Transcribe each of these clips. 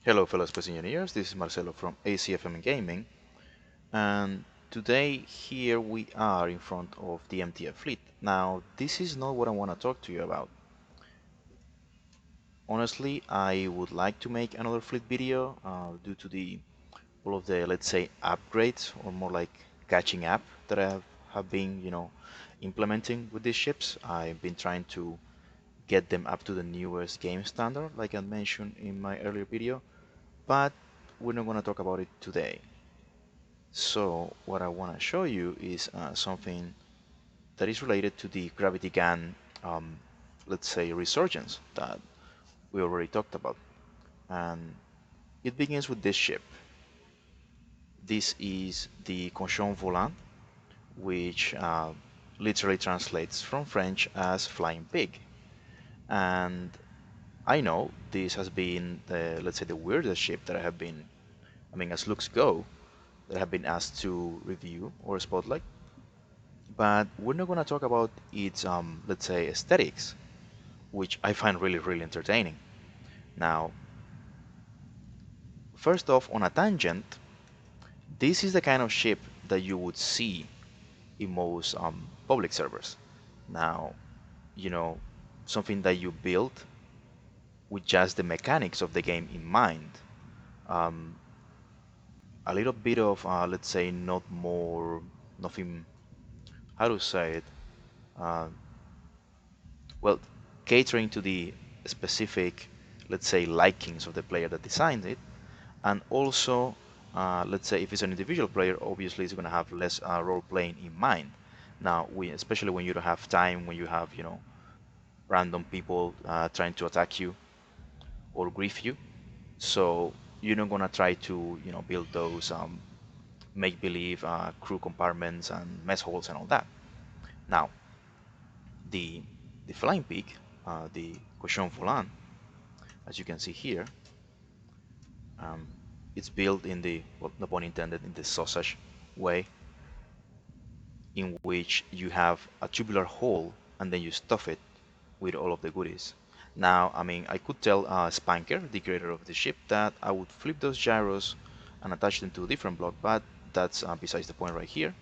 Hello fellow space engineers, this is Marcelo from ACFM Gaming, and today here we are in front of the MTF fleet. Now this is not what I want to talk to you about. Honestly, I would like to make another fleet video due to the all of the, let's say, upgrades, or more like catching up that have been implementing with these ships. I've been trying to get them up to the newest game standard, like I mentioned in my earlier video, but we're not going to talk about it today. So what I want to show you is something that is related to the gravity gun, let's say, resurgence that we already talked about. And it begins with this ship. This is the Cochon Volant, which literally translates from French as flying pig. And I know this has been the, let's say, the weirdest ship that I have been, as looks go, that I have been asked to review or spotlight. But we're not going to talk about its, let's say, aesthetics, which I find really entertaining. Now, first off, on a tangent, this is the kind of ship that you would see in most public servers. Now, you know, something that you build with just the mechanics of the game in mind. Um, a little bit of, let's say, not more, nothing, how to say it, uh, well, catering to the specific, let's say, likings of the player that designed it, and also, let's say, if it's an individual player, obviously it's going to have less role playing in mind. Now, especially when you don't have time, when you have, random people trying to attack you or grief you, so you're not going to try to, build those make-believe crew compartments and mess halls and all that. Now, the the flying pig, the cochon volant, as you can see here, um, it's built in the, well, no pun intended, in the sausage way, in which you have a tubular hole and then you stuff it with all of the goodies. Now, I could tell Spanker, the creator of the ship, that I would flip those gyros and attach them to a different block, but that's besides the point right here.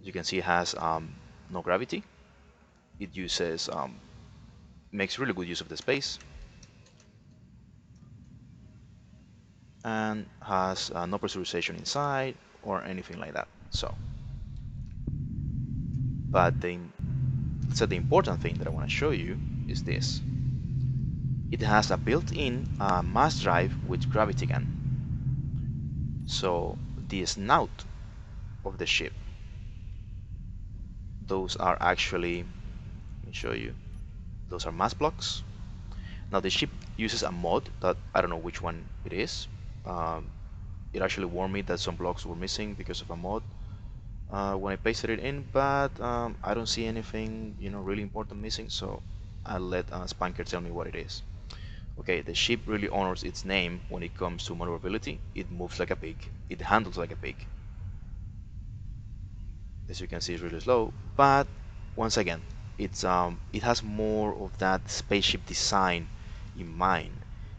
As you can see, it has no gravity. It uses, makes really good use of the space, and has no pressurization inside or anything like that. So, but the important thing that I want to show you is this. It has a built-in mass drive with gravity gun. So the snout of the ship, those are actually, let me show you, those are mass blocks. Now the ship uses a mod that I don't know which one it is. Um, it actually warned me that some blocks were missing because of a mod when I pasted it in, but I don't see anything really important missing, so I'll let Spanker tell me what it is. Okay, the ship really honors its name when it comes to maneuverability. It moves like a pig. It handles like a pig. As you can see, it's really slow, but once again, it has more of that spaceship design in mind,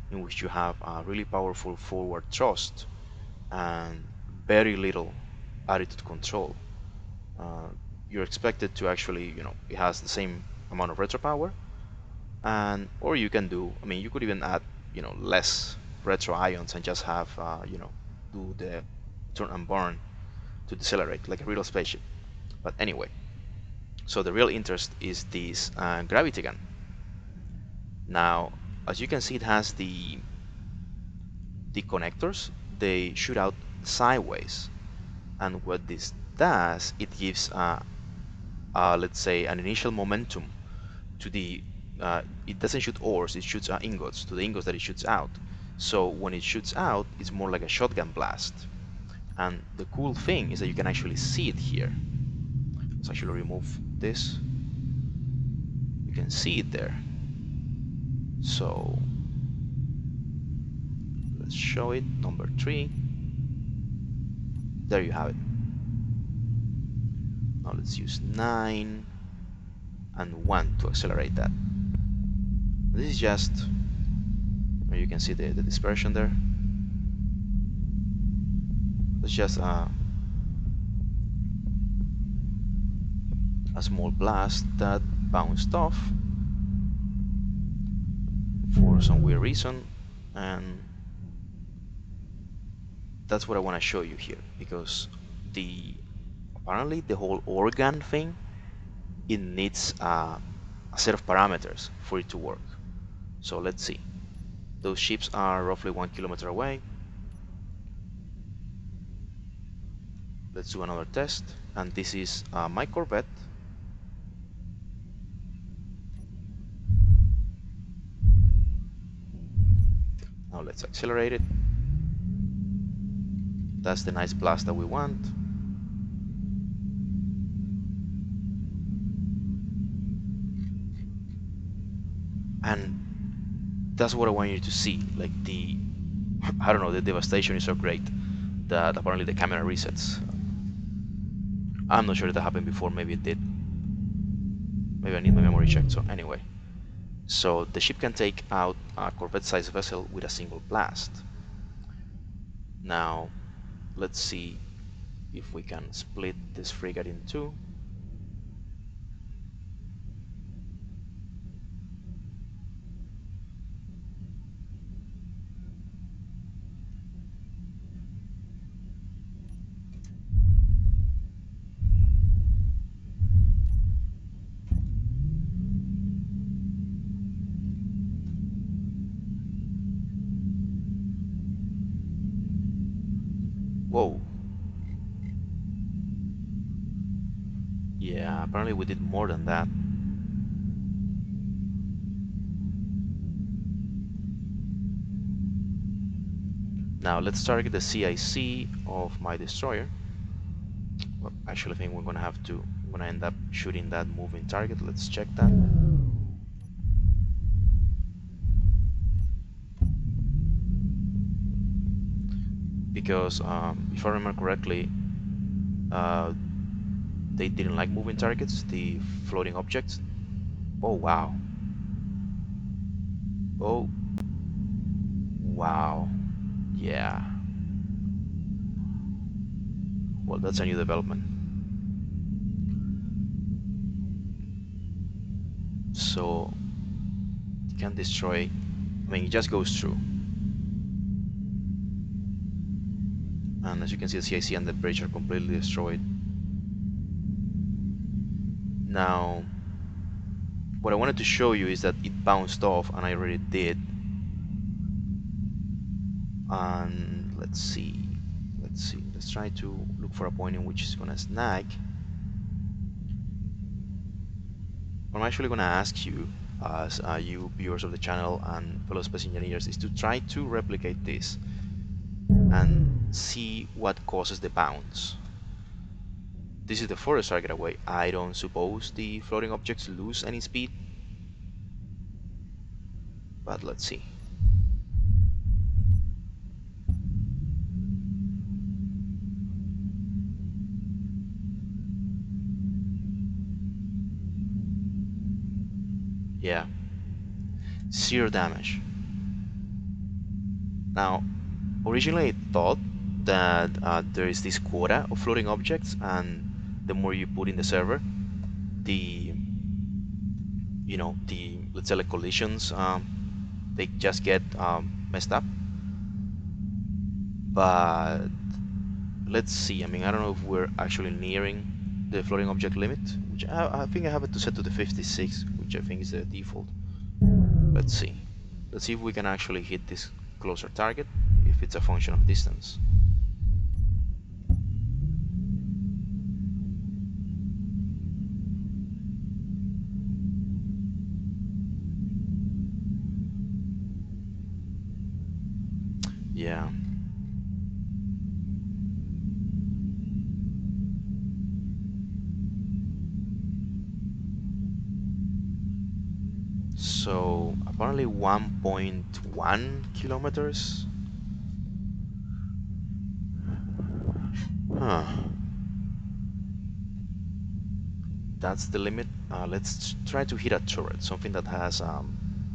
in which you have a really powerful forward thrust and very little attitude control. Uh, you're expected to actually, it has the same amount of retro power, and or you can do, you could even add, less retro ions and just have, do the turn and burn to decelerate like a real spaceship. But anyway, so the real interest is this gravity gun. Now, as you can see, it has the connectors. They shoot out sideways, and what this does, it gives, let's say, an initial momentum to the. It doesn't shoot ores; it shoots ingots, to the ingots that it shoots out. So when it shoots out, it's more like a shotgun blast. And the cool thing is that you can actually see it here. Let's actually remove this. You can see it there. So let's show it, number 3. There you have it. Now let's use 9 and 1 to accelerate that. This is just, You can see the dispersion there. It's just a small blast that bounced off for some weird reason, and that's what I want to show you here, because apparently the whole organ thing, it needs a set of parameters for it to work. So let's see. Those ships are roughly 1 kilometer away. Let's do another test, and this is my Corvette. Now let's accelerate it. That's the nice blast that we want. And that's what I want you to see. Like I don't know, the devastation is so great that apparently the camera resets. I'm not sure if that happened before, maybe it did. Maybe I need my memory checked, so anyway. So the ship can take out a Corvette-sized vessel with a single blast. Now, let's see if we can split this frigate in two. Whoa. Yeah, apparently we did more than that. Now let's target the CIC of my destroyer. Well, actually I think we're gonna end up shooting that moving target. Let's check that. Because if I remember correctly, uh, they didn't like moving targets, the floating objects. Oh wow. Oh wow. Yeah. Well, that's a new development. So it can destroy. I mean, it just goes through. And as you can see, the CIC and the bridge are completely destroyed. Now, what I wanted to show you is that it bounced off, and I already did. And let's try to look for a point in which it's gonna snag. What I'm actually gonna ask you, as you viewers of the channel and fellow space engineers, is to try to replicate this and see what causes the bounce. This is the furthest target away. I don't suppose the floating objects lose any speed, but let's see. Yeah, 0 damage. Now, originally I thought that there is this quota of floating objects, and the more you put in the server, the let's say like collisions, they just get messed up. But let's see. I mean, I don't know if we're actually nearing the floating object limit, which I think I have it to set to the 56, which I think is the default. Let's see. Let's see if we can actually hit this closer target, if it's a function of distance. Yeah. So apparently 1.1 kilometers. Huh. That's the limit. Let's try to hit a turret, something that has a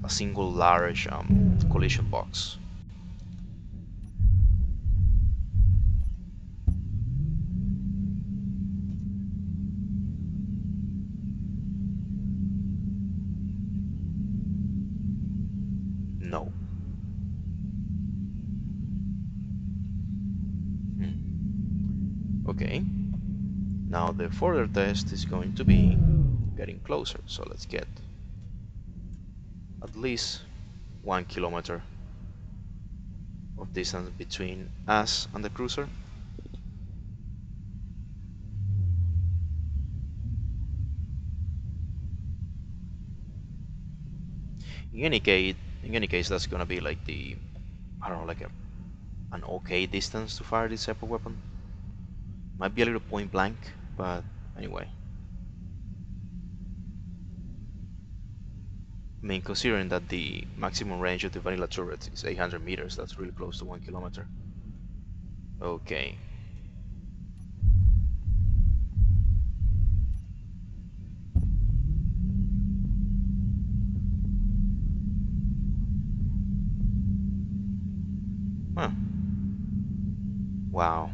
single large of collision box. No. Okay. Now the further test is going to be getting closer. So let's get at least 1 kilometer of distance between us and the cruiser. In any case, that's gonna be like the, I don't know, like an okay distance to fire this type of weapon. Might be a little point blank, but anyway. I mean, considering that the maximum range of the vanilla turret is 800 meters, that's really close to 1 kilometer. Okay. Huh. Wow.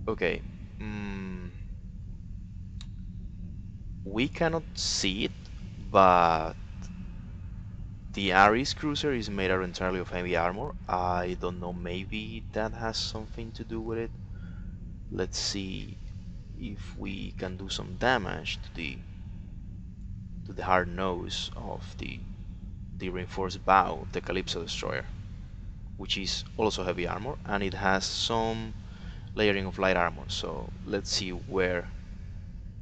Okay. We cannot see it, but the Ares cruiser is made out entirely of heavy armor. I don't know, maybe that has something to do with it. Let's see if we can do some damage to the hard nose of the reinforced bow of the Calypso destroyer, which is also heavy armor, and it has some layering of light armor. So let's see where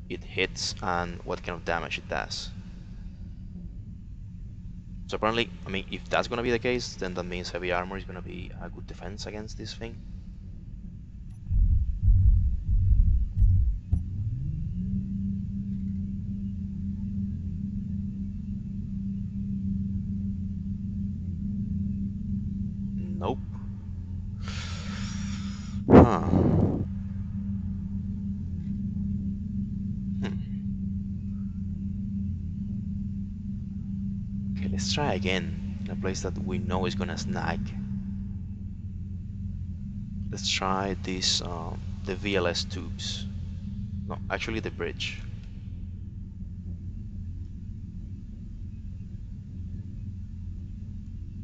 it hits and what kind of damage it does. So apparently, I mean, if that's gonna be the case, then that means heavy armor is gonna be a good defense against this thing. Nope. Huh. Hmm. Okay, let's try again in a place that we know is gonna snag. Let's try this, the VLS tubes. No, actually the bridge.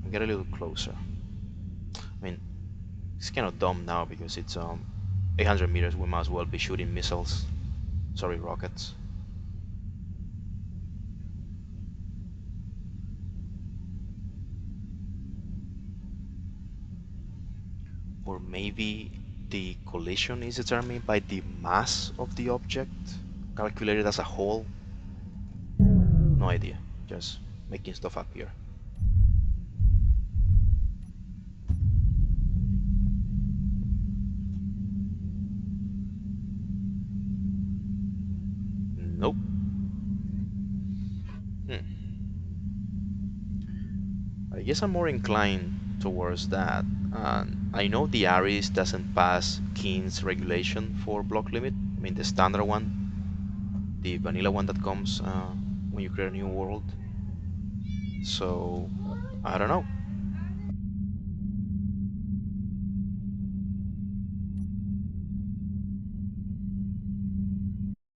And get a little closer. I mean, it's kind of dumb now because it's 800 meters. We might as well be shooting missiles. Sorry, rockets. Or maybe the collision is determined by the mass of the object, calculated as a whole. No idea. Just making stuff up here. Nope. Hmm. I guess I'm more inclined towards that. I know the Ares doesn't pass Keen's regulation for block limit. I mean the standard one, the vanilla one that comes when you create a new world. So I don't know.